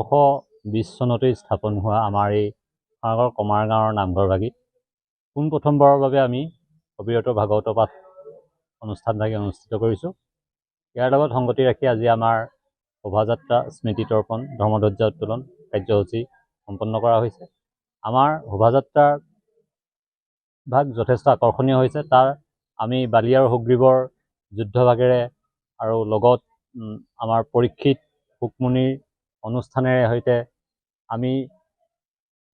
১৮২০ চনতেই স্থাপন হোৱা আমাৰ এই খনাগড় কমাৰ গাঁৱৰ নামঘৰভাগি পোনপ্ৰথমবাৰৰ বাবে আমি অবিৰত ভাগৱত পাঠ অনুষ্ঠানভাগি অনুষ্ঠিত কৰিছোঁ। ইয়াৰ লগত সংগতি ৰাখি আজি আমাৰ শোভাযাত্ৰা স্মৃতি তৰ্পণ ধৰ্মধ্বজা উত্তোলন কাৰ্যসূচী সম্পন্ন কৰা হৈছে। আমাৰ শোভাযাত্ৰাৰ ভাগ যথেষ্ট আকৰ্ষণীয় হৈছে। তাৰ আমি বালি আৰু সুগ্ৰীৱৰ যুদ্ধভাগেৰে আৰু লগত আমাৰ পৰীক্ষিত ৰুক্মণীৰ অনুষ্ঠানেৰে সৈতে আমি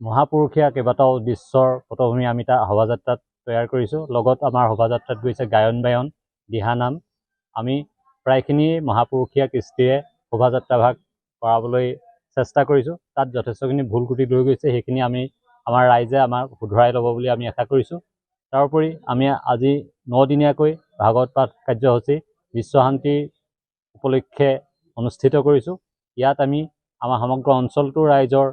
মহাপুৰুষীয়া কেইবাটাও দৃশ্যৰ পটভূমি আমি তাৰ শোভাযাত্ৰাত তৈয়াৰ কৰিছোঁ। লগত আমাৰ শোভাযাত্ৰাত গৈছে গায়ন বায়ন, দিহানাম। আমি প্ৰায়খিনি মহাপুৰুষীয়া কৃষ্টিৰে শোভাযাত্ৰা ভাগ কৰাবলৈ চেষ্টা কৰিছোঁ। তাত যথেষ্টখিনি ভুল ক্ৰুটি লৈ গৈছে, সেইখিনি আমাৰ ৰাইজে আমাক শুধৰাই ল'ব বুলি আমি আশা কৰিছোঁ। তাৰোপৰি আমি আজি 9 দিনীয়াকৈ ভাগৱত পাঠ কাৰ্যসূচী বিশ্বশান্তি উপলক্ষে অনুষ্ঠিত কৰিছোঁ। ইয়াত আমি আমাৰ সমগ্ৰ অঞ্চলটোৰ ৰাইজৰ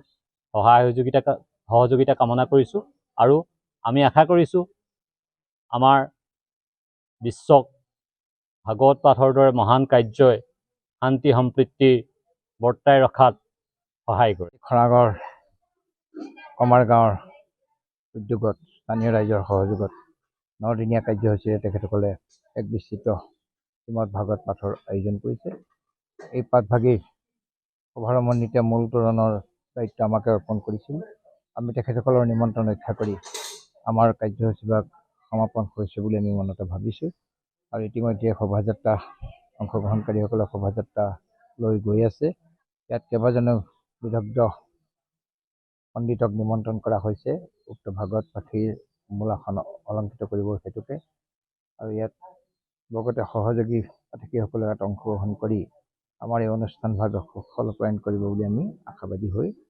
সহযোগিতা কামনা কৰিছোঁ আৰু আমি আশা কৰিছোঁ আমাৰ বিশ্বক ভাগৱত পাঠৰ দৰে মহান কাৰ্যই শান্তি সম্প্ৰীতি বৰ্তাই ৰখাত সহায় কৰে। খনাগড় কমাৰ গাঁৱৰ উদ্যোগত স্থানীয় ৰাইজৰ সহযোগত 9 দিনীয়া কাৰ্যসূচীৰে তেখেতসকলে এক বিস্তৃত শ্ৰীমদ ভাগৱত পাঠৰ আয়োজন কৰিছে। এই পাঠভাগিৰ শুভাৰম্ভণিতে মূল তোৰণৰ দায়িত্ব আমাকে অৰ্পণ কৰিছিল। আমি তেখেতসকলৰ নিমন্ত্ৰণ ৰক্ষা কৰি আমাৰ কাৰ্যসূচীভাগ সমাপন হৈছে বুলি আমি মনতে ভাবিছোঁ। আৰু ইতিমধ্যে শোভাযাত্ৰা অংশগ্ৰহণকাৰীসকলে শোভাযাত্ৰা লৈ গৈ আছে। ইয়াত কেইবাজনো বিদগ্ধ পণ্ডিতক নিমন্ত্ৰণ কৰা হৈছে উক্ত ভাগৱত পাঠীৰ মূলাসন অলংকৃত কৰিবৰ হেতুকে। আৰু ইয়াত লগতে সহযোগী পাঠকীসকলে ইয়াত অংশগ্ৰহণ কৰি আমাৰ এই অনুষ্ঠানভাগ সুফল ৰূপায়ণ কৰিব বুলি আমি আশাবাদী হৈ